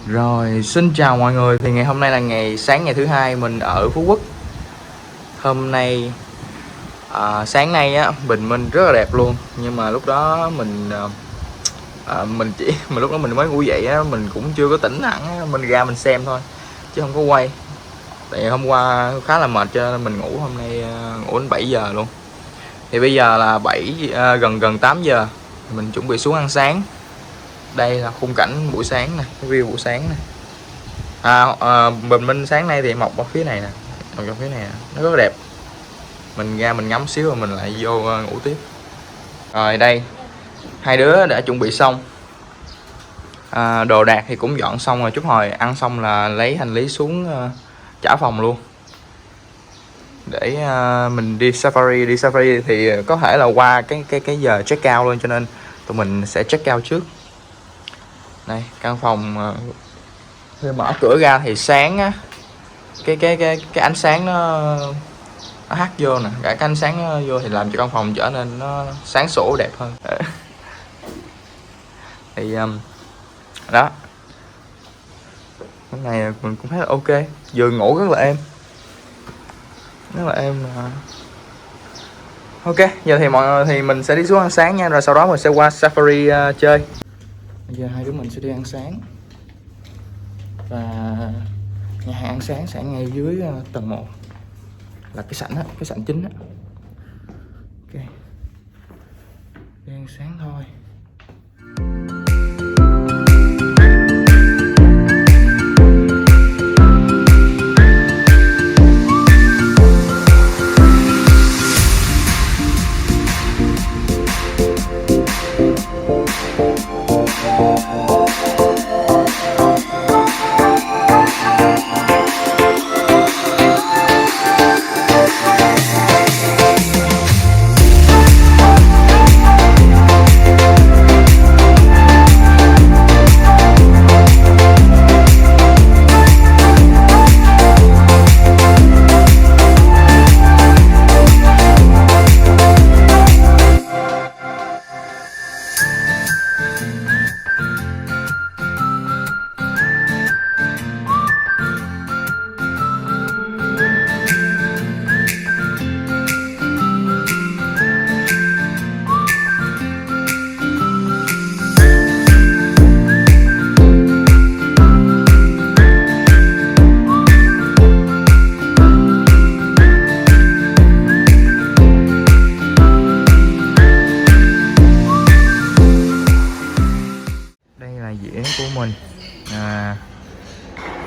Rồi, xin chào mọi người. Thì ngày hôm nay là sáng ngày thứ hai mình ở Phú Quốc. Hôm nay sáng nay á, bình minh rất là đẹp luôn. Nhưng mà lúc đó mình lúc đó mình mới ngủ dậy á, mình cũng chưa có tỉnh hẳn á, mình ra mình xem thôi chứ không có quay. Tại hôm qua khá là mệt cho nên mình ngủ, hôm nay ngủ đến 7 giờ luôn. Thì bây giờ là gần 8 giờ. Mình chuẩn bị xuống ăn sáng. Đây là khung cảnh buổi sáng nè, cái view buổi sáng nè. Bình minh sáng nay thì mọc ở phía này nè, mọc ở phía này nè, nó rất là đẹp. Mình ra mình ngắm xíu rồi mình lại vô ngủ tiếp. Rồi đây, hai đứa đã chuẩn bị xong. Đồ đạc thì cũng dọn xong rồi, chút hồi ăn xong là lấy hành lý xuống trả phòng luôn. Để mình đi safari thì có thể là qua cái giờ check out luôn, cho nên tụi mình sẽ check out trước. Đây, căn phòng khi mở cửa ra thì sáng á, cái ánh sáng nó hắt vô nè, cả cái ánh sáng nó vô thì làm cho căn phòng trở nên nó sáng sủa đẹp hơn. Thì đó, cái này mình cũng thấy là ok, giường ngủ rất là êm, rất là êm. Ok, giờ thì mình sẽ đi xuống ăn sáng nha, rồi sau đó mình sẽ qua safari chơi. Bây giờ hai đứa mình sẽ đi ăn sáng, và nhà hàng ăn sáng sẽ ngay dưới tầng 1 là cái sảnh á, cái sảnh chính á. Ok, đi ăn sáng thôi.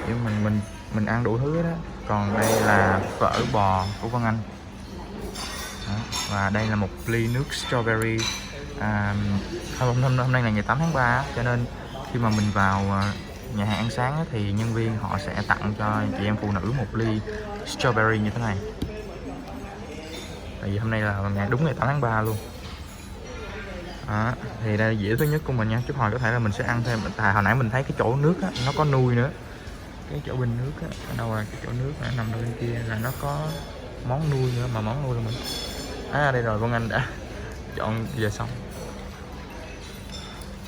Của mình mình ăn đủ thứ đó. Còn đây là phở bò của Vân Anh đó. Và đây là một ly nước strawberry. Hôm nay là ngày 8 tháng 3 cho nên khi mà mình vào nhà hàng ăn sáng thì nhân viên họ sẽ tặng cho chị em phụ nữ một ly strawberry như thế này. Tại vì hôm nay là đúng ngày 8 tháng 3 luôn. Đó, thì đây là dĩa thứ nhất của mình nha. Chút hồi có thể là mình sẽ ăn thêm, tại hồi nãy mình thấy cái chỗ nước á, nó có nuôi nữa. Cái chỗ bình nước á, ở đâu là cái chỗ nước nằm bên kia là nó có món nuôi nữa, mà món nuôi là mình đây rồi, Vân Anh đã chọn giờ xong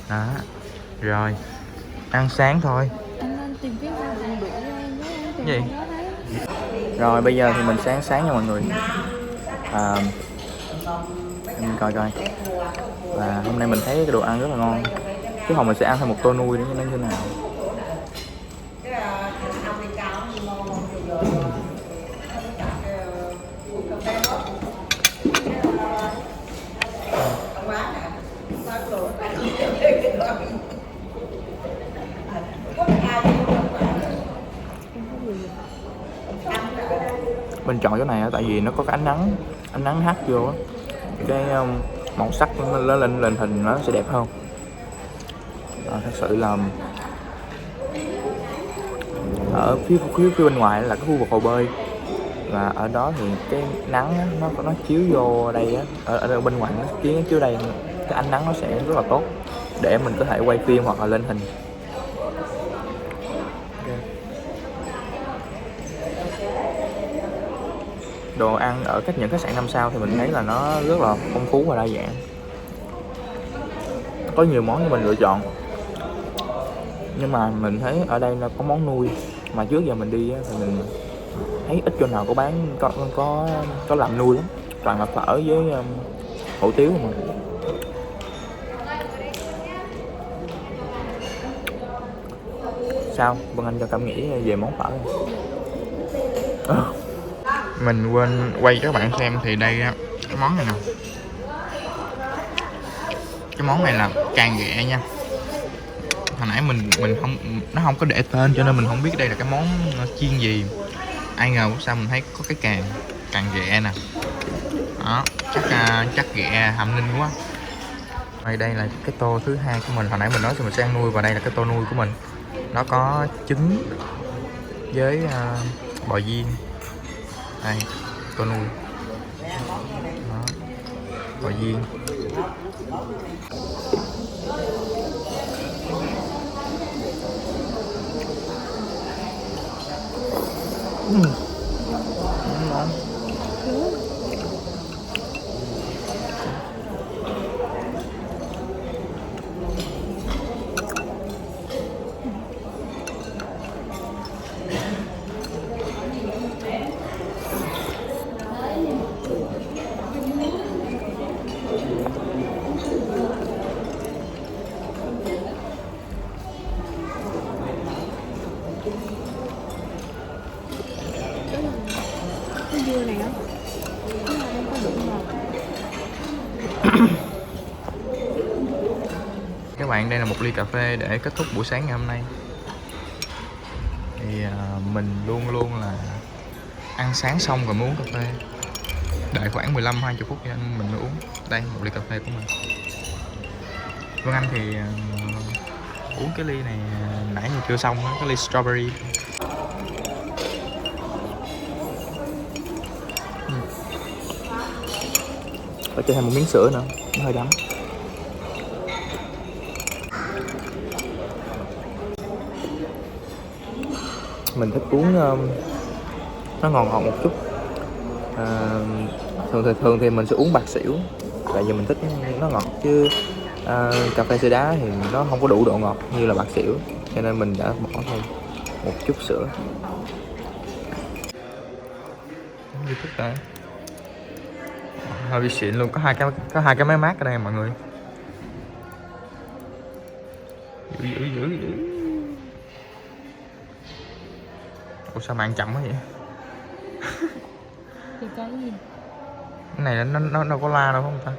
đó. Rồi ăn sáng thôi. Anh tìm kiếm ra vùng đủ em gì. Rồi bây giờ thì mình sẽ ăn sáng nha mọi người. Mình coi và hôm nay mình thấy cái đồ ăn rất là ngon, chứ hồi mình sẽ ăn thêm một tô nuôi để nó như thế nào. Mình chọn chỗ này tại vì nó có cái ánh nắng hắt vô á, cái màu sắc nó lên hình nó sẽ đẹp hơn. Thật sự là ở phía bên ngoài là cái khu vực hồ bơi, và ở đó thì cái nắng á, nó chiếu vô đây á, ở bên ngoài nó chiếu đây, cái ánh nắng nó sẽ rất là tốt để mình có thể quay phim hoặc là lên hình. Đồ ăn ở những khách sạn 5 sao thì mình thấy là nó rất là phong phú và đa dạng, có nhiều món cho mình lựa chọn. Nhưng mà mình thấy ở đây là có món nuôi, mà trước giờ mình đi á, thì mình thấy ít chỗ nào có bán có làm nuôi lắm, toàn là phở với hủ tiếu mà. Sao Vân Anh cho cảm nghĩ về món phở này? Mình quên quay cho các bạn xem thì đây á, cái món này nè, cái món này là càng ghẹ nha. Hồi nãy mình không, nó không có để tên cho nên mình không biết đây là cái món chiên gì. Ai ngờ sao mình thấy có cái càng ghẹ nè. Đó, chắc ghẹ Hàm Ninh quá. Đây là cái tô thứ hai của mình. Hồi nãy mình nói thì mình sẽ ăn nuôi, và đây là cái tô nuôi của mình. Nó có trứng với bò viên. Đây, tô nuôi. Đó, bò viên. Ngon. Cái dưa này á, cái này không có đủ ngọt. Các bạn, đây là một ly cà phê để kết thúc buổi sáng ngày hôm nay. Thì mình luôn luôn là ăn sáng xong rồi mới uống cà phê, đợi khoảng 15-20 phút cho mình mới uống. Đây, một ly cà phê của mình. Vân Anh thì uống cái ly này nãy giờ chưa xong á, cái ly strawberry. Phải cho thêm một miếng sữa nữa, nó hơi đắng. Mình thích uống nó ngọt ngọt một chút. Thường thì mình sẽ uống bạc xỉu, tại vì mình thích nó ngọt, chứ cà phê sữa đá thì nó không có đủ độ ngọt như là bạc xỉu, cho nên mình đã bỏ thêm một chút sữa. Như thức đấy, hơi bị xịn luôn. Có hai cái máy mát ở đây mọi người. Dữ. Ủa sao bạn chậm quá vậy? Cái gì? Cái này nó đâu có la đâu không ta?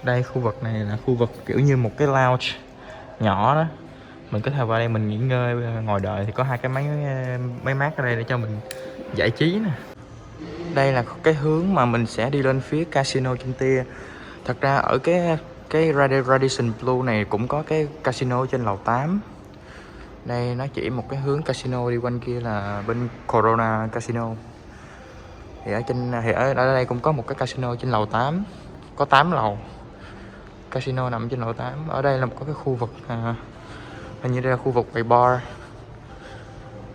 Đây, khu vực này là khu vực kiểu như một cái lounge nhỏ đó. Mình có thể vào đây mình nghỉ ngơi, ngồi đợi thì có hai cái máy mát ở đây để cho mình giải trí nè. Đây là cái hướng mà mình sẽ đi lên phía casino Kinh Tia. Thật ra ở cái Radisson Blu này cũng có cái casino trên lầu 8. Đây nó chỉ một cái hướng casino, đi quanh kia là bên Corona Casino. Thì ở đây cũng có một cái casino trên lầu 8. Có 8 lầu. Casino nằm trên lầu 8. Ở đây là có cái khu vực hình như đây là khu vực quầy bar.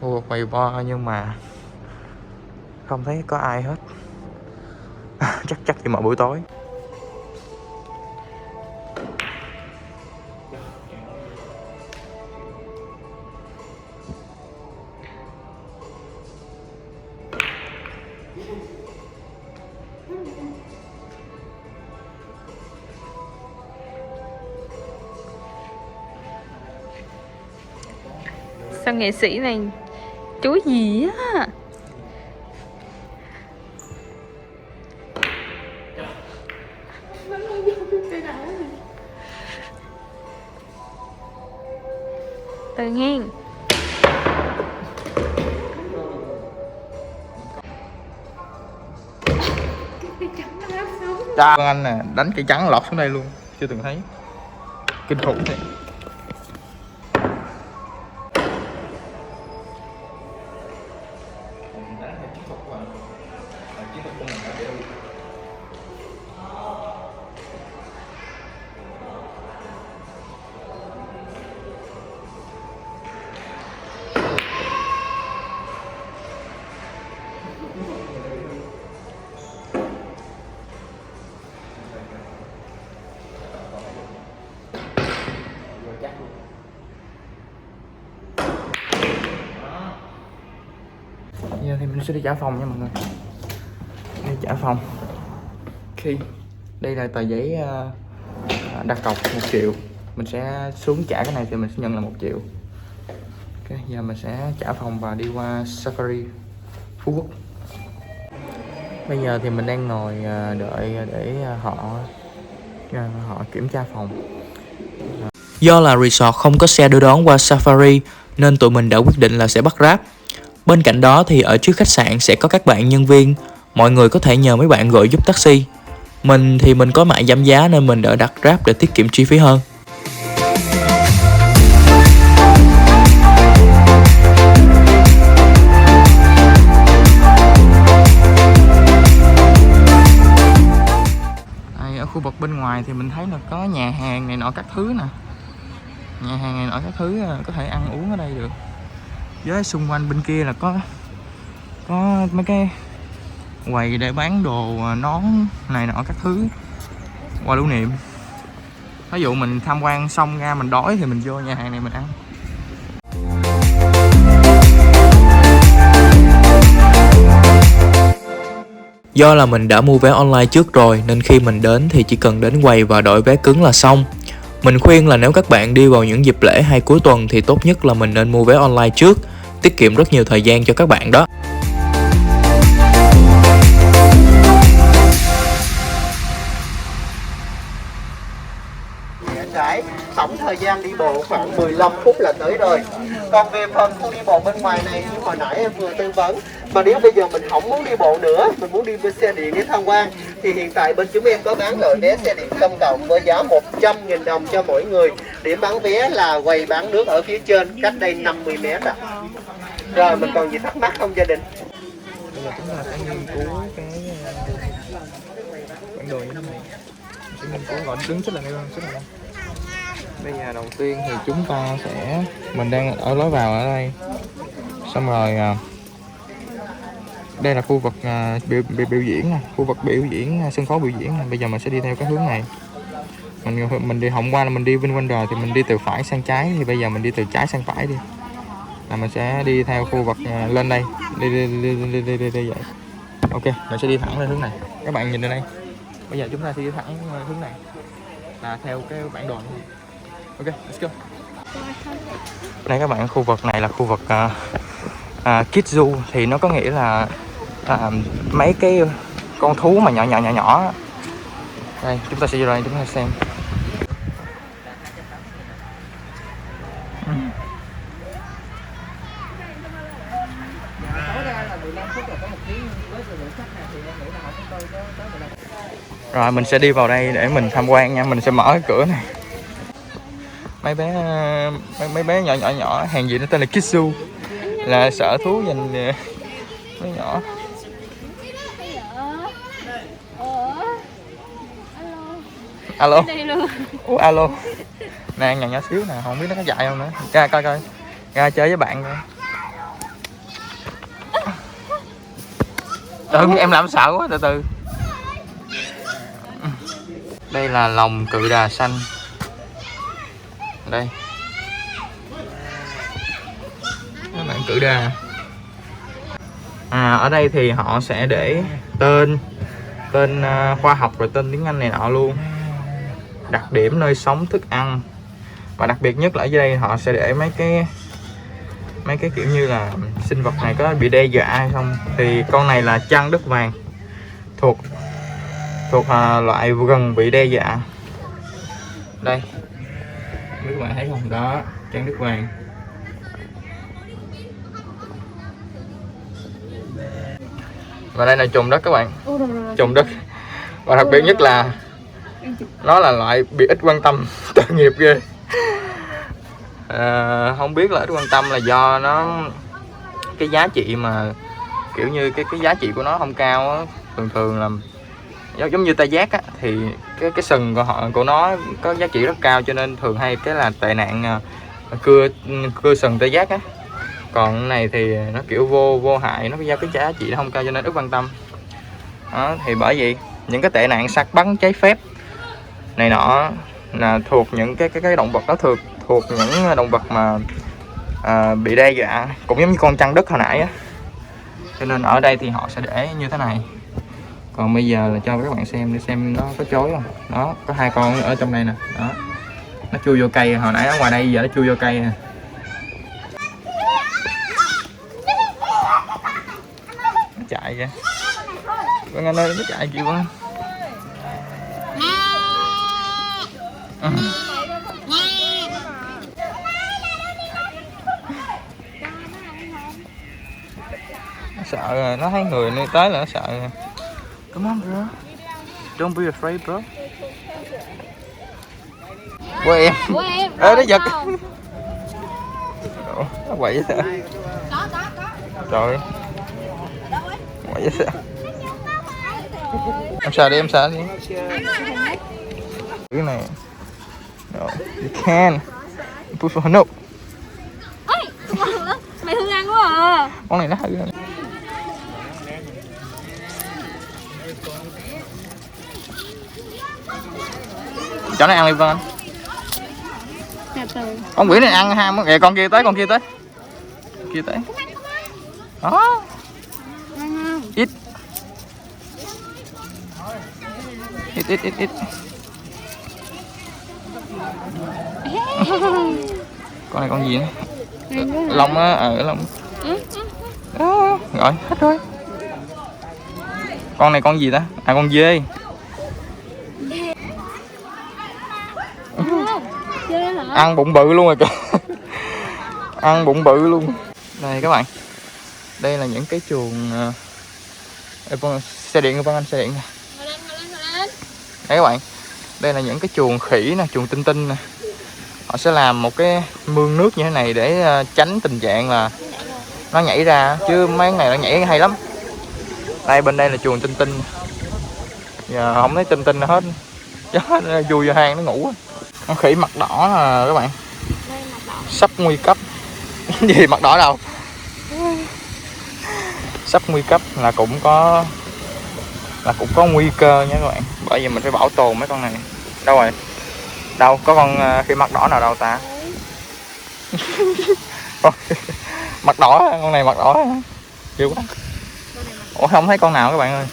Khu vực quầy bar nhưng mà không thấy có ai hết. chắc chỉ mở buổi tối. Sao nghệ sĩ này chú gì á? Tự nhiên Vân Anh nè, đánh cây trắng lọt xuống đây luôn, chưa từng thấy, kinh khủng thiệt. Mình sẽ đi trả phòng nha mọi người. Đi trả phòng. Khi đây là tờ giấy đặt cọc 1 triệu. Mình sẽ xuống trả cái này thì mình sẽ nhận là 1 triệu. Ok, giờ mình sẽ trả phòng và đi qua Safari Phú Quốc. Bây giờ thì mình đang ngồi đợi để họ kiểm tra phòng. Do là resort không có xe đưa đón qua Safari nên tụi mình đã quyết định là sẽ bắt Grab. Bên cạnh đó thì ở trước khách sạn sẽ có các bạn nhân viên, mọi người có thể nhờ mấy bạn gọi giúp taxi. Mình thì mình có mại giảm giá nên mình đã đặt Grab để tiết kiệm chi phí hơn. Ở khu vực bên ngoài thì mình thấy là có nhà hàng này nọ các thứ nè. Nhà hàng này nọ các thứ có thể ăn uống ở đây được. Với xung quanh bên kia là có mấy cái quầy để bán đồ nón này nọ các thứ, quà lưu niệm. Ví dụ mình tham quan xong ra mình đói thì mình vô nhà hàng này mình ăn. Do là mình đã mua vé online trước rồi nên khi mình đến thì chỉ cần đến quầy và đổi vé cứng là xong. Mình khuyên là nếu các bạn đi vào những dịp lễ hay cuối tuần thì tốt nhất là mình nên mua vé online trước, tiết kiệm rất nhiều thời gian cho các bạn đó. Tổng thời gian đi bộ khoảng 15 phút là tới rồi. Còn về phần khu đi bộ bên ngoài này như hồi nãy em vừa tư vấn, mà nếu bây giờ mình không muốn đi bộ nữa, mình muốn đi bên xe điện để tham quan, thì hiện tại bên chúng em có bán loại vé xe điện công cộng với giá 100.000 đồng cho mỗi người. Điểm bán vé là quầy bán nước ở phía trên, cách đây 50 mét ạ. Rồi mình còn gì thắc mắc không gia đình? Bây giờ chúng ta sẽ nghiên cứu cái bản đồ như thế này. Sẽ nghiên cứu gọi đứng rất là nêu rất là. Bây giờ đầu tiên thì chúng ta sẽ, mình đang ở lối vào ở đây, xong rồi đây là khu vực biểu diễn nè, khu vực biểu diễn sân khấu biểu diễn này. Bây giờ mình sẽ đi theo cái hướng này. Mình đi hôm qua là mình đi Vinwonder thì mình đi từ phải sang trái, thì bây giờ mình đi từ trái sang phải đi. Là mình sẽ đi theo khu vực lên đây, đi vậy. Ok, mình sẽ đi thẳng lên hướng này. Các bạn nhìn lên đây. Bây giờ chúng ta sẽ đi thẳng hướng này, là theo cái bản đồ này. Ok, let's go. Đây các bạn, khu vực này là khu vực Kids Zoo, thì nó có nghĩa là mấy cái con thú mà nhỏ. Đây, chúng ta sẽ vô đây chúng ta xem. Rồi mình sẽ đi vào đây để mình tham quan nha, mình sẽ mở cái cửa này. Mấy bé nhỏ hàng gì nó tên là Kids Zoo, là sở thú dành mấy nhỏ. Alo. Ủa, alo. Nè nhỏ xíu nè, không biết nó có dạy không nữa. Ra coi ra chơi với bạn coi. Em làm sợ quá, từ từ. Đây là lồng cự đà xanh. Đây các bạn, cự đà. Ở đây thì họ sẽ để tên khoa học rồi tên tiếng Anh này nọ luôn, đặc điểm nơi sống, thức ăn, và đặc biệt nhất là ở dưới đây họ sẽ để mấy cái kiểu như là sinh vật này có bị đe dọa hay không. Thì con này là trăng đất vàng, thuộc loại gần bị đe dọa. Đây, các bạn thấy không, đó, trăng đất vàng. Và đây là trùng đất các bạn, trùng đất. Và đặc biệt nhất là nó là loại bị ít quan tâm, tội nghiệp ghê. Không biết là ít quan tâm là do nó cái giá trị mà kiểu như cái giá trị của nó không cao á. Thường là giống như tê giác á, thì cái sừng của nó có giá trị rất cao, cho nên thường hay cái là tệ nạn cưa sừng tê giác á. Còn cái này thì nó kiểu vô hại, nó do cái giá trị nó không cao cho nên ít quan tâm đó. Thì bởi vậy những cái tệ nạn săn bắn trái phép này nọ là thuộc những cái động vật đó, thuộc những động vật mà bị đe dọa, cũng giống như con trăng đất hồi nãy á. cho nên ở đây thì họ sẽ để như thế này. Còn bây giờ là cho các bạn xem để xem nó có chối không. Đó, có 2 con ở trong đây nè. Đó, nó chui vô cây, hồi nãy ở ngoài đây giờ nó chui vô cây nè. Nó chạy kìa. Vân Anh ơi, nó chạy kìa Vân Anh. Nó sợ rồi, nó thấy người nơi tới là nó sợ rồi. Come on bro. Don't be afraid bro. Của em. Ê nó giật. Nó quậy vậy sao? Trời. Quậy vậy sao? Em sợ đi, em sợ đi. Cái này. No, you can. Push for no. Ôi, mày hư ăn quá à. Con này nó hư rồi. Cho nó ăn đi Vân Anh. Con quỷ này ăn ham kìa, con kia tới, con kia tới. Kia tới. Đó. Ít. Ít. Con này con gì nữa? Lông á, lông. Đó, rồi, hết rồi. Con này con gì ta? À con dê. Ăn bụng bự luôn rồi kìa. Ăn bụng bự luôn. Đây các bạn. Đây là những cái chuồng xe điện Vân Anh, xe điện nè. Đây các bạn. Đây là những cái chuồng khỉ nè, chuồng tinh tinh nè. Họ sẽ làm một cái mương nước như thế này để tránh tình trạng là nó nhảy ra, chứ mấy ngày nó nhảy hay lắm. Đây bên đây là chuồng tinh tinh. Giờ không thấy tinh tinh nào hết. Nó vui vô hang nó ngủ. Con khỉ mặt đỏ nè các bạn. Sắp nguy cấp. Gì mặt đỏ đâu? Sắp nguy cấp là cũng có nguy cơ nha các bạn. Bởi vì mình phải bảo tồn mấy con này. Đâu rồi? Đâu có con khỉ mặt đỏ nào đâu ta? Mặt đỏ, con này mặt đỏ. Ghê quá. Ủa không thấy con nào các bạn ơi.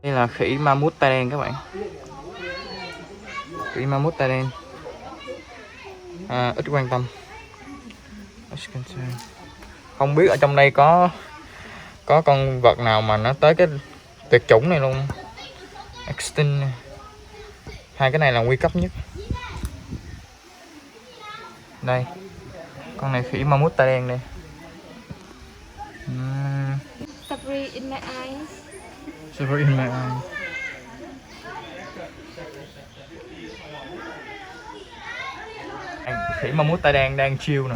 Đây là khỉ ma mút tai đen các bạn. Khỉ ma mút tai đen. Ít quan tâm. Không biết ở trong đây có con vật nào mà nó tới cái tuyệt chủng này luôn. Extinct. 2 cái này là nguy cấp nhất. Đây. Con này khỉ ma mút tai đen đây. Safari in my eyes. Safari in my eyes. Khỉ ma mút tai đen đang chill nè.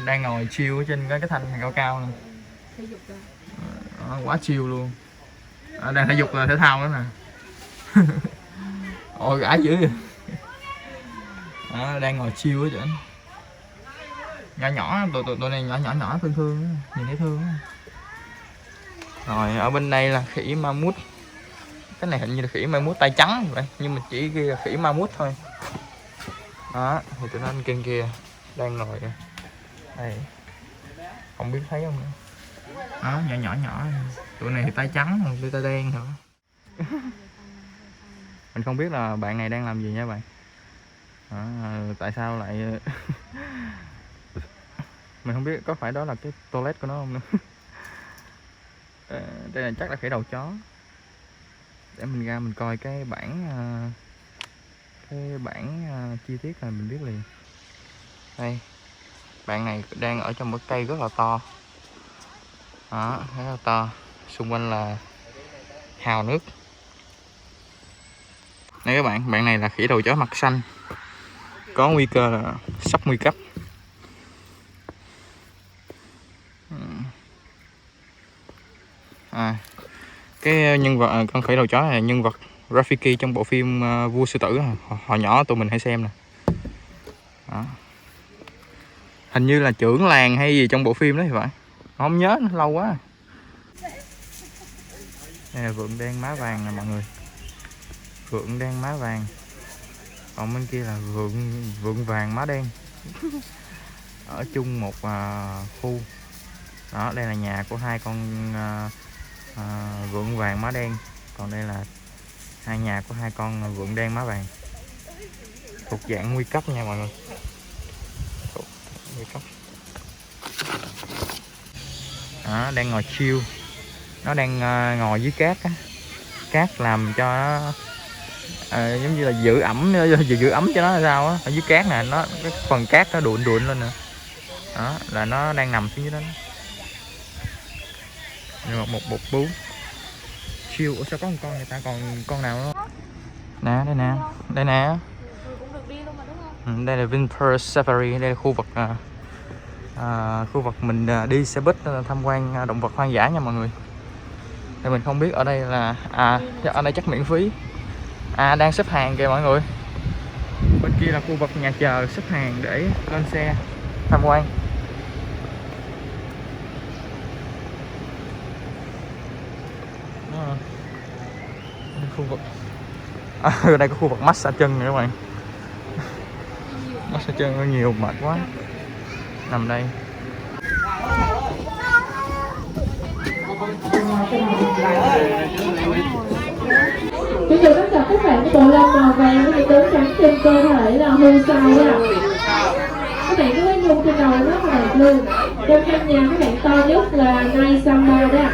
Đang ngồi chill ở trên cái thanh cao cao nè. Quá chill luôn. Đang thể dục là thể thao nữa nè. Ôi gãi dữ vậy. Đang ngồi chill ở trên. Nhỏ tụi này nhỏ thương nhìn thấy thương. Rồi ở bên đây là khỉ ma mút. Cái này hình như là khỉ ma mút tay trắng vậy, nhưng mà chỉ ghi là khỉ ma mút thôi. Đó, thì tụi nó anh kia kia đang ngồi đây. Không biết thấy không nữa. Đó, nhỏ. Tụi này thì tay trắng, tụi tay đen hả? Mình không biết là bạn này đang làm gì nha bạn. Tại sao lại mình không biết có phải đó là cái toilet của nó không nữa. Đây là chắc là khỉ đầu chó. Để mình ra mình coi cái bảng chi tiết này mình biết liền. Đây, bạn này đang ở trong một cây rất là to. Đó, rất là to. Xung quanh là hào nước. Đây các bạn này là khỉ đầu chó mặt xanh. Có nguy cơ là sắp nguy cấp. Cái nhân vật con khỉ đầu chó này là nhân vật Rafiki trong bộ phim Vua Sư Tử. Hồi nhỏ tụi mình hay xem nè. Đó. Hình như là trưởng làng hay gì trong bộ phim đó thì phải. Không nhớ nữa, lâu quá. Đây là vượn đen má vàng nè mọi người. Vượn đen má vàng. Còn bên kia là vượn vàng má đen. Ở chung một khu. Đó, đây là nhà của hai con vượn vàng má đen. Còn đây là hai nhà của hai con vượn đen má vàng. Thuộc dạng nguy cấp nha mọi người. Thuộc nguy cấp. Đó, đang ngồi chill. Nó đang ngồi dưới cát á. Cát làm cho nó giống như là giữ ẩm cho nó là sao á. Ở dưới cát nè, nó cái phần cát nó đụn lên nè. Đó là nó đang nằm xuống dưới đó. Một bú chill. Ủa sao có một con người ta còn con nào nữa? Nè đây nè. Đây là Vinpearl Safari. Đây là khu vực mình đi xe buýt tham quan động vật hoang dã nha mọi người. Thì mình không biết ở đây là ở đây chắc miễn phí. Đang xếp hàng kìa mọi người. Bên kia là khu vực nhà chờ xếp hàng để lên xe tham quan. Khu vực ở đây có khu vực massage chân nữa các bạn. Massage chân nó nhiều mệt quá. Nằm đây. Bây giờ tất cả các bạn bộ lông màu vàng với những đốm trắng trên cơ thể là hư sao á. Các bạn có cái nhung trên đầu rất là đẹp luôn. Trong căn nhà các bạn to nhất là Night Summer đó.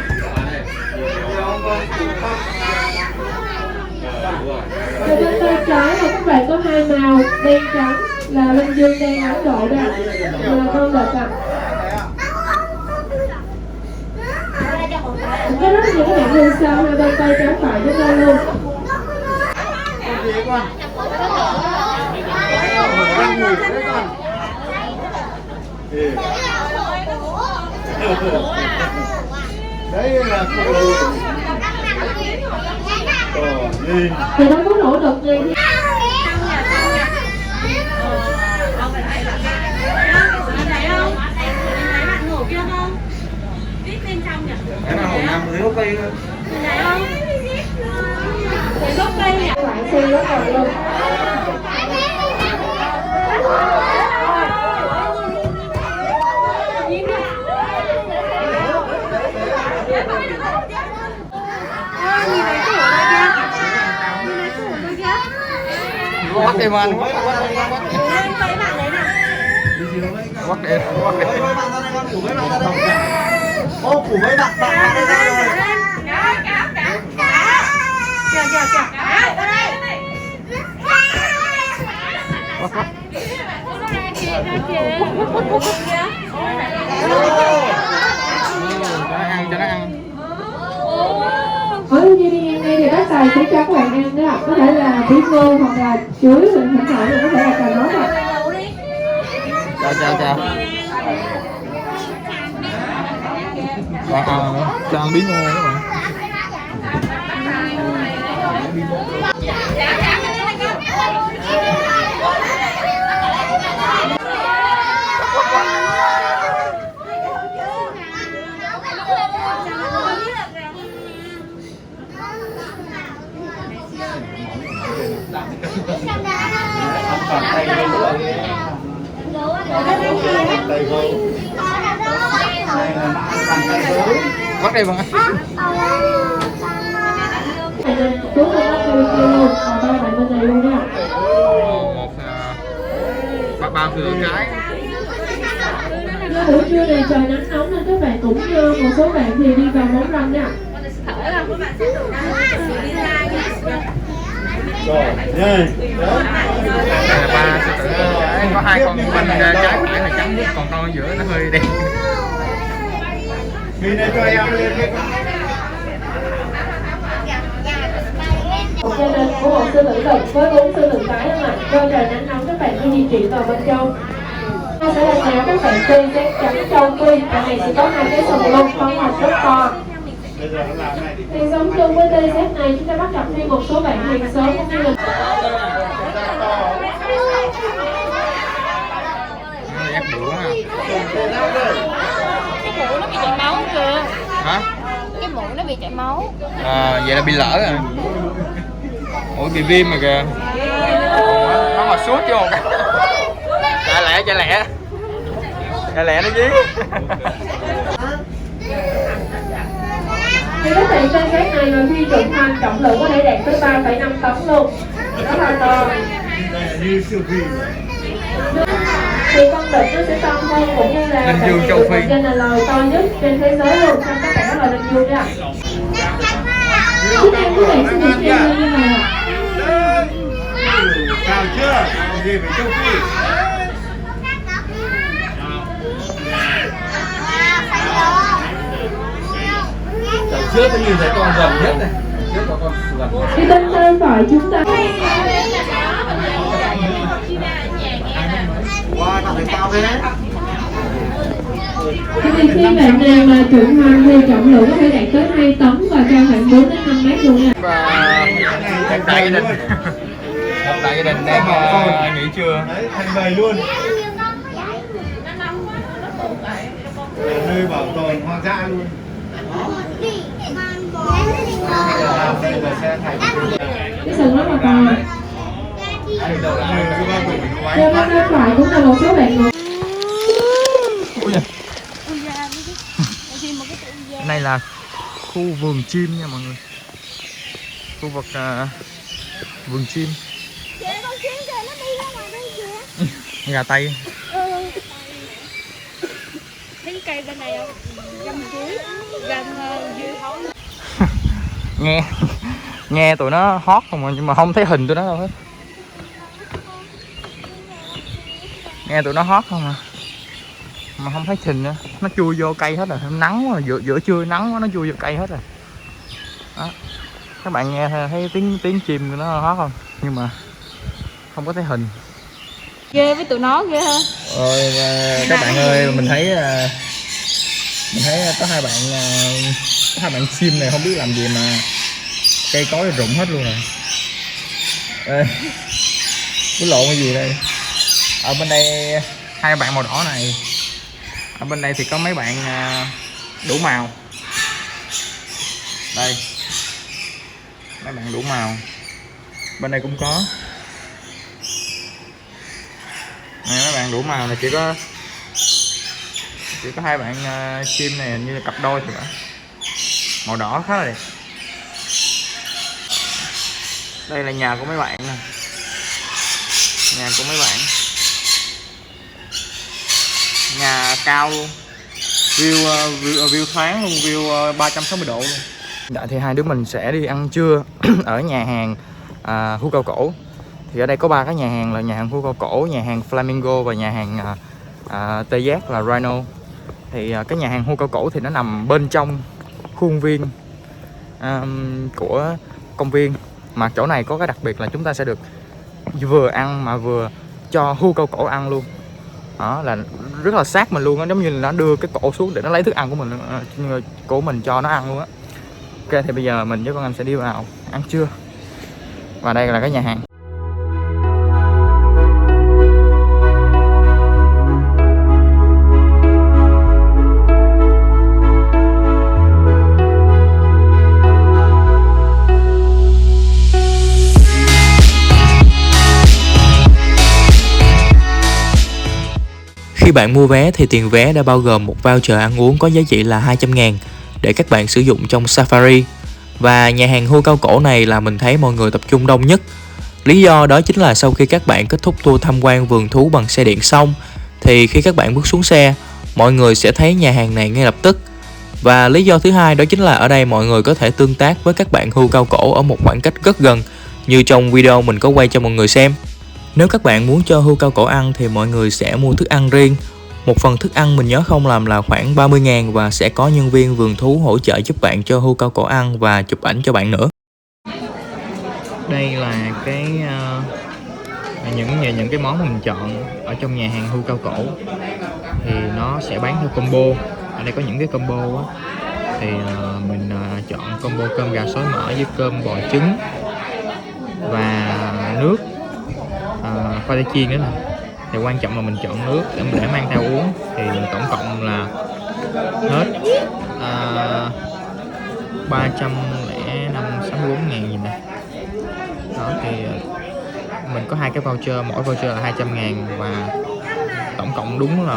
Ở bên tay trái là các bạn có hai màu đen trắng là Linh Dương đen Ấn Độ đó. Là con đực ạ. Cái đó thì các bạn hư sao hai bên tay trái phải với nhau luôn. Đấy là thì nó có nỗ lực gì cái nào nằm dưới gốc cây thôi. gốc cây nhỉ? Bạn suy rất là luôn. Bắt em anh. Bắt em. Ô, phủ mấy bạn ra rồi. Cho nó ăn. Ở như đi ăn đây thì bác Tài sẽ cho các bạn ăn đó, có thể là bí ngô hoặc là chuối, mình thỉnh thoảng là có thể là cà rốt ạ. Chào. Cho ăn bí ngô các bạn. Bắt đây bằng anh. Chú là bác kêu luôn, còn ba bạn bên này luôn nha. Một bao thừa cái. Do buổi trưa này trời nắng nóng nên các bạn cũng một số bạn thì đi vào bóng râm nha. Rồi, đây là ba sư tử. Có hai con bên trái phải là trắng nhất, còn con ở giữa nó hơi đen. Khi này cho em lên cái Một gia đình của một sư tử đực với 4 sư tử cái đó mà do trời nắng nóng các bạn phải di chuyển vào bên trong. Nó sẽ là nhà các bạn tuy chắc chắn trong tuy ở này sẽ có hai cái sừng lông con hoặc rất to. Thì sống chung với TZ này, chúng ta bắt gặp thêm một số bạn hàng xóm cũng như là Ép bự quá à. Cái mũ nó bị chảy máu kìa. Hả? Cái mũ nó bị chảy máu. À, vậy là bị lỡ rồi. Ủa bị viêm mà kìa. Nó mà suốt chứ không? Chạy lẹ chạy lẹ. Chạy lẹ nó dí. thì các bạn TZ này mà khi trưởng thành trọng lượng có thể đạt tới 3,5 tấn luôn, rất là to. Thì con đực nó sẽ to hơn cũng như là Linh Dương châu Phi. trên là loài to nhất trên thế giới luôn. Xong các bạn đó là linh dương nha. Tiếp theo các bạn sẽ được xem như thế này ạ. Chào chưa? Gì phải châu Phi? Trước tôi nhìn thấy con gần nhất này. Trước có con gần. Thì bên tay phải chúng ta Wow, nó phải cao thế. thì khi bạn nào mà trưởng thành thì trọng lượng có thể đạt tới 2 tấn và cao khoảng 4 đến 5 mét luôn nha. Và một đại gia đình. Một đại gia đình đang nghỉ trưa. Đấy, thành bầy luôn. Nơi bảo tồn hoang dã luôn. Cái sừng rất là to. Theo bên tay phải cũng là một số bạn ngồi. Cái này là khu vườn chim nha mọi người. Khu vực vườn chim. Gà Tây. Thấy cây bên này không? Găm chuối, găm dưa hấu. Nghe tụi nó hót không mà, nhưng mà không thấy hình tụi nó đâu hết. Nghe tụi nó hót không mà không thấy hình nữa. Nó chui vô cây hết rồi, nắng quá, giữa trưa nắng quá nó chui vô cây hết rồi. Đó. Các bạn nghe thấy tiếng chim tụi nó hót không? Nhưng mà không có thấy hình. Ghê với tụi nó ghê ha. Rồi các bạn ơi, mình thấy có hai bạn chim này không biết làm gì mà cây cối rụng hết luôn rồi. Ê, cái lộn cái gì đây? Ở bên đây hai bạn màu đỏ này, ở bên đây thì có mấy bạn đủ màu. Đây mấy bạn đủ màu, bên đây cũng có. Này, mấy bạn đủ màu này chỉ có hai bạn chim này như là cặp đôi thì phải. Màu đỏ khá là đẹp. Đây là nhà của mấy bạn nè. Nhà của mấy bạn. Nhà cao luôn. View thoáng luôn, view 360 độ luôn. Dạ thì hai đứa mình sẽ đi ăn trưa ở nhà hàng Hưu Cao Cổ. Thì ở đây có 3 cái nhà hàng là nhà hàng Hưu Cao Cổ, nhà hàng Flamingo và nhà hàng TZ là Rhino. Thì cái nhà hàng Hưu Cao Cổ thì nó nằm bên trong khuôn viên của công viên. Mà chỗ này có cái đặc biệt là chúng ta sẽ được vừa ăn mà vừa cho Hưu Cao Cổ ăn luôn. Đó là rất là sát mình luôn á, giống như là nó đưa cái cổ xuống để nó lấy thức ăn của mình cho nó ăn luôn á. Ok thì bây giờ mình với con anh sẽ đi vào ăn trưa. Và đây là cái nhà hàng. Khi bạn mua vé thì tiền vé đã bao gồm một voucher ăn uống có giá trị là 200.000 để các bạn sử dụng trong Safari. Và nhà hàng Hưu Cao Cổ này là mình thấy mọi người tập trung đông nhất. Lý do đó chính là sau khi các bạn kết thúc tour tham quan vườn thú bằng xe điện xong thì khi các bạn bước xuống xe, mọi người sẽ thấy nhà hàng này ngay lập tức. Và lý do thứ hai đó chính là ở đây mọi người có thể tương tác với các bạn Hưu Cao Cổ ở một khoảng cách rất gần, như trong video mình có quay cho mọi người xem. Nếu các bạn muốn cho Hưu Cao Cổ ăn thì mọi người sẽ mua thức ăn riêng. Một phần thức ăn mình nhớ không lầm là khoảng 30.000 và sẽ có nhân viên vườn thú hỗ trợ giúp bạn cho Hưu Cao Cổ ăn và chụp ảnh cho bạn nữa. Đây là cái những cái món mà mình chọn ở trong nhà hàng Hưu Cao Cổ thì nó sẽ bán theo combo. Ở đây có những cái combo á, thì mình chọn combo cơm gà xối mỡ với cơm bò trứng và nước khoai tây chiên nữa nè. Thì quan trọng là mình chọn nước để mang theo uống. Thì tổng cộng là hết 305-64 ngàn gì nè. Đó thì mình có 2 cái voucher, mỗi voucher là 200 ngàn và tổng cộng đúng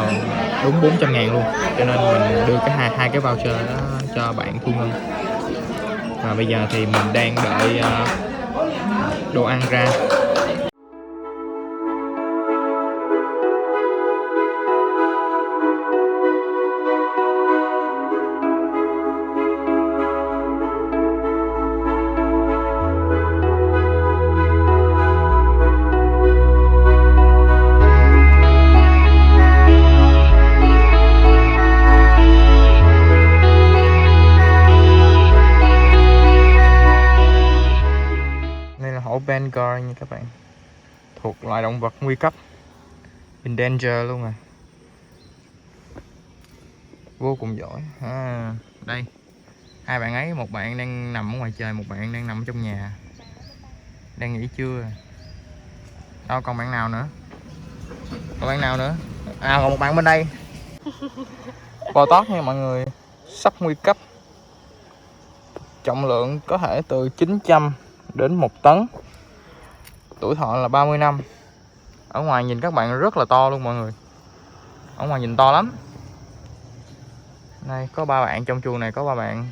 400 ngàn luôn. Cho nên mình đưa hai cái voucher đó cho bạn Thu Ngân. Và bây giờ thì mình đang đợi đồ ăn ra. Bengal nha các bạn, thuộc loài động vật nguy cấp, in danger luôn rồi, vô cùng giỏi. Đây hai bạn ấy, một bạn đang nằm ở ngoài trời, một bạn đang nằm trong nhà đang nghỉ trưa. Đâu còn bạn nào nữa, còn một bạn bên đây. Bò tót nha mọi người, sắp nguy cấp, trọng lượng có thể từ 900 đến 1 tấn, tuổi thọ là 30 năm. Ở ngoài nhìn các bạn rất là to luôn mọi người, ở ngoài nhìn to lắm. Đây có 3 bạn trong chuồng này, có 3 bạn.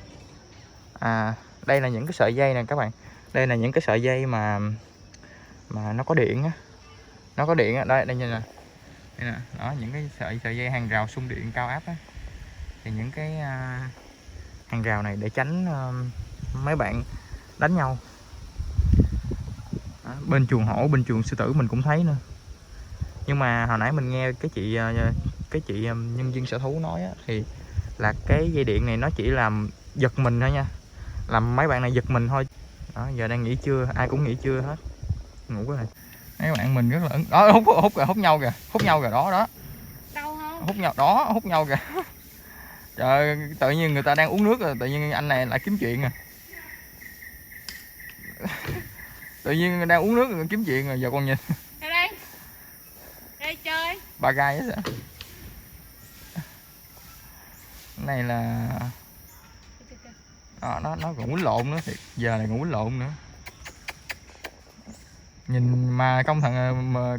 Đây là những cái sợi dây nè các bạn, đây là những cái sợi dây mà nó có điện á, đây nhìn nè, đây nè, đó những cái sợi dây hàng rào xung điện cao áp á. Thì những cái hàng rào này để tránh mấy bạn đánh nhau. Bên chuồng hổ, bên chuồng sư tử mình cũng thấy nữa. Nhưng mà hồi nãy mình nghe cái chị nhân viên sở thú nói á, thì là cái dây điện này nó chỉ làm giật mình thôi nha, làm mấy bạn này giật mình thôi. Đó, giờ đang nghỉ trưa, ai cũng nghỉ trưa hết, ngủ cái này. Mấy bạn mình rất là đó, hút nhau kìa, đó Đâu không? hút nhau kìa. Trời, tự nhiên người ta đang uống nước rồi, tự nhiên anh này lại kiếm chuyện rồi. Tự nhiên đang uống nước rồi kiếm chuyện rồi, giờ con nhìn. Đây chơi. Ba gai á sao? Cái này là nó còn quýnh lộn nữa, thiệt giờ này còn quýnh lộn nữa. Nhìn mà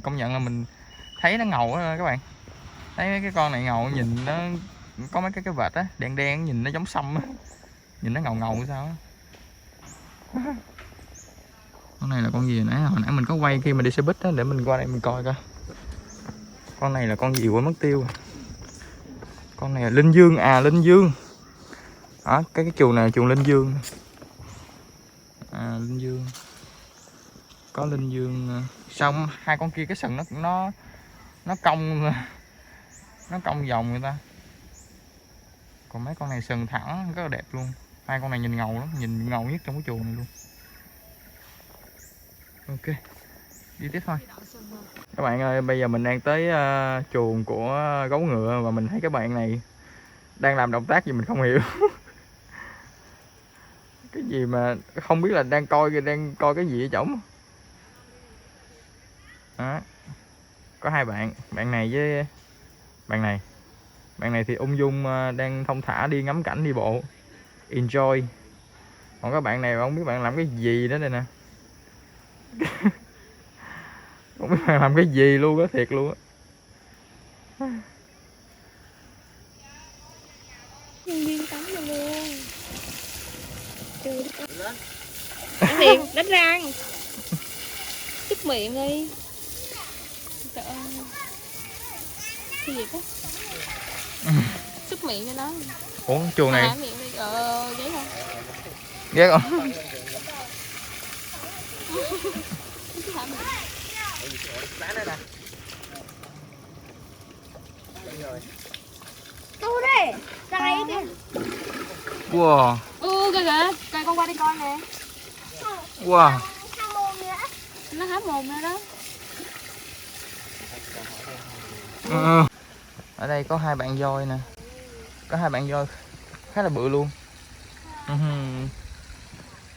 công nhận là mình thấy nó ngầu á các bạn. Thấy mấy cái con này ngầu, nhìn nó có mấy cái vệt á đen đen, nhìn nó giống sâm á, nhìn nó ngầu sao á. Con này là con gì nãy, hồi nãy mình có quay khi mà đi xe buýt á, để mình qua đây mình coi coi. Con này là con gì quên mất tiêu. Con này là Linh Dương, Linh Dương. Đó, cái chuồng này là chuồng Linh Dương. Linh Dương. Có Linh Dương. Xong hai con kia cái sừng nó cong vòng người ta. Còn mấy con này sừng thẳng rất là đẹp luôn. Hai con này nhìn ngầu lắm, nhìn ngầu nhất trong cái chuồng này luôn. Ok, đi tiếp thôi. Các bạn ơi, bây giờ mình đang tới chuồng của gấu ngựa và mình thấy các bạn này đang làm động tác gì mình không hiểu. Cái gì mà không biết là đang coi cái gì ở trỏng. Đó. Có hai bạn, bạn này với bạn này. Bạn này thì ung dung đang thong thả đi ngắm cảnh, đi bộ, enjoy. Còn các bạn này không biết bạn làm cái gì đó đây nè. Không biết bạn làm cái gì luôn á, thiệt luôn á. Nhân viên tắm luôn. Trời đất ơi. Thiệt, đánh răng. Chúc miệng đi. Trời ơi. Cái gì đó. Chúc miệng cho nó. Ủa chuồng này. Miệng đi. Ghét không? Ghét không? Đâu đây? Ra đây kìa. Wow. Kìa. Coi con qua đi coi nè. Wow. Nó há mồm nữa đó. Ở đây có hai bạn voi nè. Có hai bạn voi khá là bự luôn.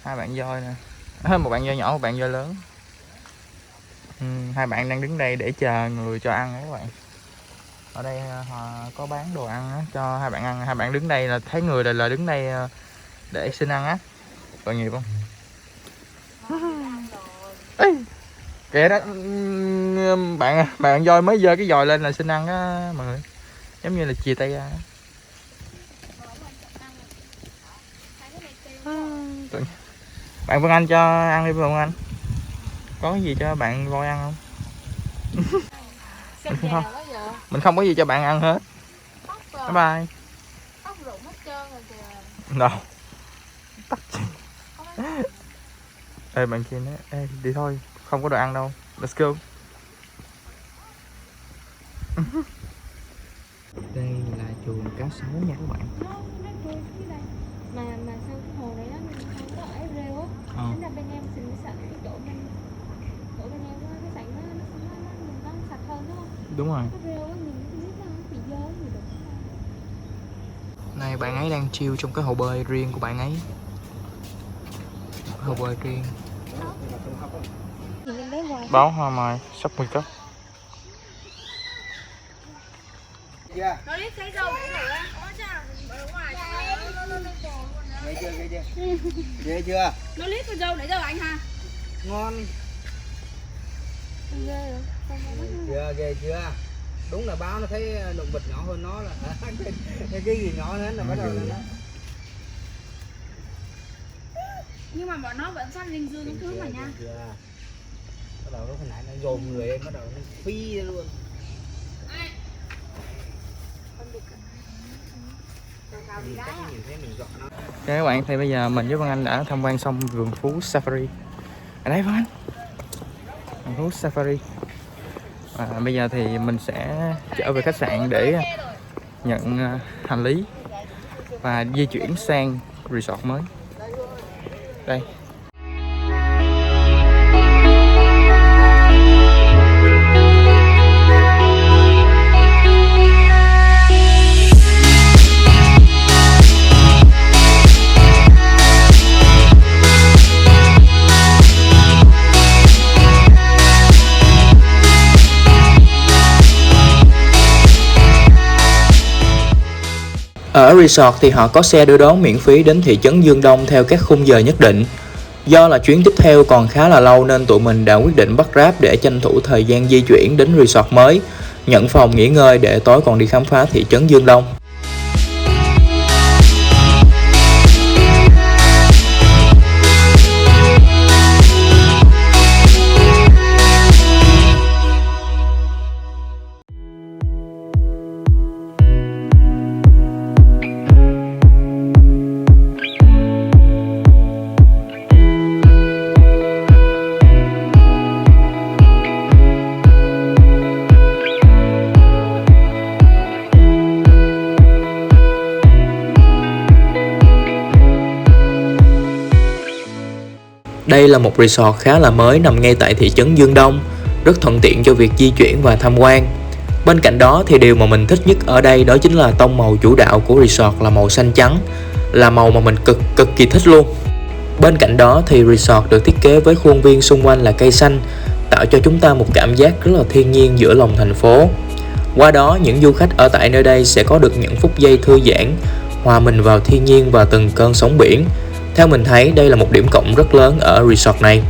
Hai bạn voi nè, một bạn voi nhỏ, một bạn voi lớn. Hai bạn đang đứng đây để chờ người cho ăn các bạn. Ở đây họ có bán đồ ăn á, cho hai bạn ăn. Hai bạn đứng đây là thấy người là đứng đây để xin ăn á. Tội nghiệp không? Ê, kìa đó, bạn voi mới giơ cái dòi lên là xin ăn á mọi người, giống như là chia tay ra. Bạn Vân Anh cho ăn đi Vân Anh. Có cái gì cho bạn voi ăn không? Mình không có gì cho bạn ăn hết. Bye bye. Tóc rụng hết trơn rồi kìa. Đâu. Tóc gì? Ê bạn kia nói, ê đi thôi, không có đồ ăn đâu. Let's go. Đây là chuồng cá sấu nha các bạn. Mà sao cái hồ này nó không có ở rêu á. Tính ra bên em xin sạch cái chỗ bên em á, cái sảnh nó sạch hơn đúng không? Đúng rồi. Cái rêu á nhìn cái biết nó không bị dơ gì được. Này bạn ấy đang chill trong cái hồ bơi riêng của bạn ấy. Hồ bơi riêng. Báo hoa mai sắp 10 cấp. Nó lấy cái râu để rửa. Ghê chưa? Nó lít con dâu nãy giờ anh ha. Ngon. Ghê chưa? Đúng là báo nó thấy động vật nhỏ hơn nó là cái gì nhỏ hơn là bắt đầu nó. Nhưng mà bọn nó vẫn săn linh dương những thứ mà nha. Bắt đầu nó hồi nãy nó dồn người em, bắt đầu nó phi ra luôn. Các bạn thì bây giờ mình với Vân Anh đã tham quan xong vườn thú Safari. Ở đây Vân Anh, vườn thú Safari. Bây giờ thì mình sẽ trở về khách sạn để nhận hành lý và di chuyển sang resort mới. Đây. Ở resort thì họ có xe đưa đón miễn phí đến thị trấn Dương Đông theo các khung giờ nhất định. Do là chuyến tiếp theo còn khá là lâu nên tụi mình đã quyết định bắt Grab để tranh thủ thời gian di chuyển đến resort mới, nhận phòng nghỉ ngơi để tối còn đi khám phá thị trấn Dương Đông. Đây là một resort khá là mới nằm ngay tại thị trấn Dương Đông, rất thuận tiện cho việc di chuyển và tham quan. Bên cạnh đó thì điều mà mình thích nhất ở đây đó chính là tông màu chủ đạo của resort là màu xanh trắng, là màu mà mình cực kỳ thích luôn. Bên cạnh đó thì resort được thiết kế với khuôn viên xung quanh là cây xanh, tạo cho chúng ta một cảm giác rất là thiên nhiên giữa lòng thành phố. Qua đó những du khách ở tại nơi đây sẽ có được những phút giây thư giãn, hòa mình vào thiên nhiên và từng cơn sóng biển. Theo mình thấy đây là một điểm cộng rất lớn ở resort này.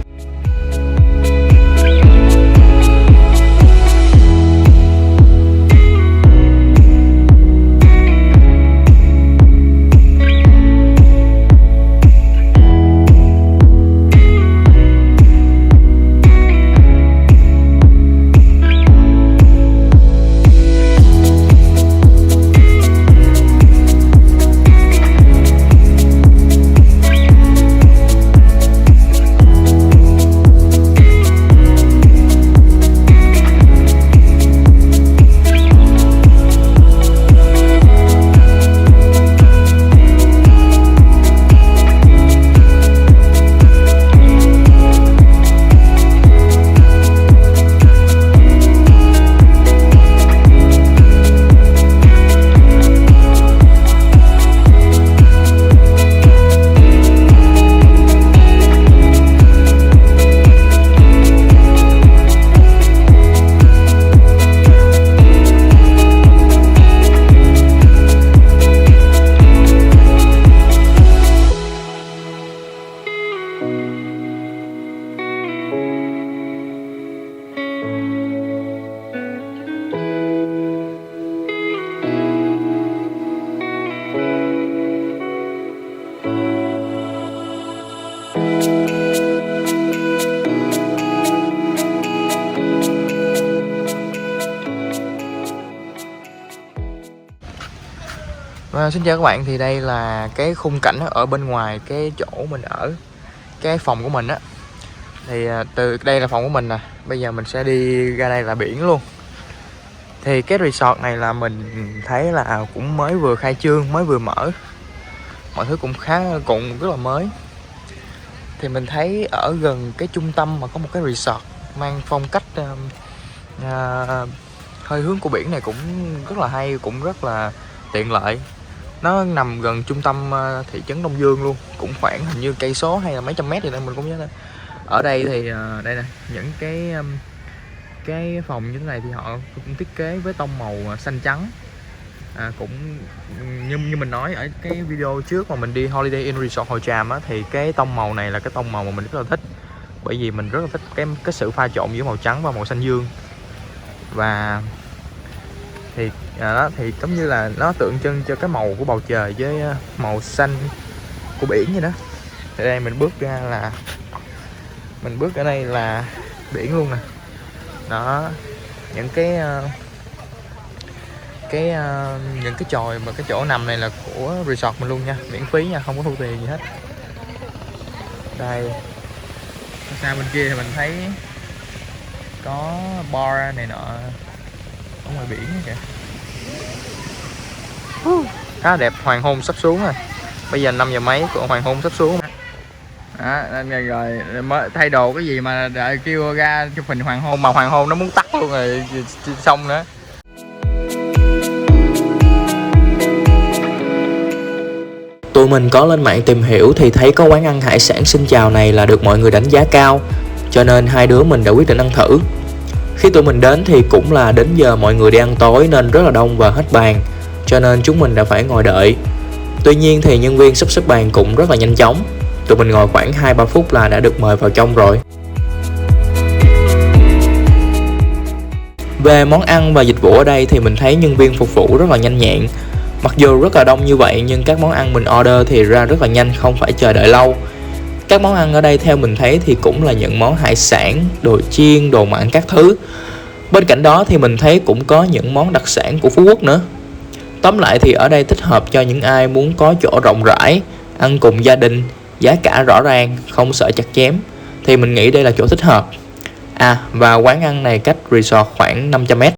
Xin chào các bạn, thì đây là cái khung cảnh ở bên ngoài cái chỗ mình ở, cái phòng của mình á. Thì từ đây là phòng của mình nè, bây giờ mình sẽ đi ra đây là biển luôn. Thì cái resort này là mình thấy là cũng mới vừa khai trương, mới vừa mở, mọi thứ cũng rất là mới. Thì mình thấy ở gần cái trung tâm mà có một cái resort mang phong cách hơi hướng của biển này cũng rất là hay, cũng rất là tiện lợi. Nó nằm gần trung tâm thị trấn Đông Dương luôn, cũng khoảng hình như cây số hay là mấy trăm mét gì đó mình cũng nhớ nữa. Ở đây thì đây nè, những cái phòng như thế này thì họ cũng thiết kế với tông màu xanh trắng. Cũng như mình nói ở cái video trước mà mình đi Holiday Inn Resort Hồ Tràm á, thì cái tông màu này là cái tông màu mà mình rất là thích, bởi vì mình rất là thích cái sự pha trộn giữa màu trắng và màu xanh dương. Và thì đó thì giống như là nó tượng trưng cho cái màu của bầu trời với màu xanh của biển vậy đó. Thì đây mình bước ra đây là biển luôn nè. Đó, những những cái chòi mà cái chỗ nằm này là của resort mình luôn nha, miễn phí nha, không có thu tiền gì hết. Đây, xa bên kia thì mình thấy có bar này nọ ở ngoài biển kìa. Khá đẹp, hoàng hôn sắp xuống rồi. Bây giờ 5 giờ mấy của hoàng hôn sắp xuống. Đó, nên rồi mới thay đồ cái gì mà đợi kêu ra chụp hình hoàng hôn, mà hoàng hôn nó muốn tắt luôn rồi xong nữa. Tụi mình có lên mạng tìm hiểu thì thấy có quán ăn hải sản xin chào này là được mọi người đánh giá cao, cho nên hai đứa mình đã quyết định ăn thử. Khi tụi mình đến thì cũng là đến giờ mọi người đi ăn tối nên rất là đông và hết bàn, cho nên chúng mình đã phải ngồi đợi. Tuy nhiên thì nhân viên sắp xếp bàn cũng rất là nhanh chóng. Tụi mình ngồi khoảng 2-3 phút là đã được mời vào trong rồi. Về món ăn và dịch vụ ở đây thì mình thấy nhân viên phục vụ rất là nhanh nhẹn. Mặc dù rất là đông như vậy nhưng các món ăn mình order thì ra rất là nhanh, không phải chờ đợi lâu. Các món ăn ở đây theo mình thấy thì cũng là những món hải sản, đồ chiên, đồ mặn các thứ. Bên cạnh đó thì mình thấy cũng có những món đặc sản của Phú Quốc nữa. Tóm lại thì ở đây thích hợp cho những ai muốn có chỗ rộng rãi, ăn cùng gia đình, giá cả rõ ràng, không sợ chặt chém, thì mình nghĩ đây là chỗ thích hợp. Và quán ăn này cách resort khoảng 500m.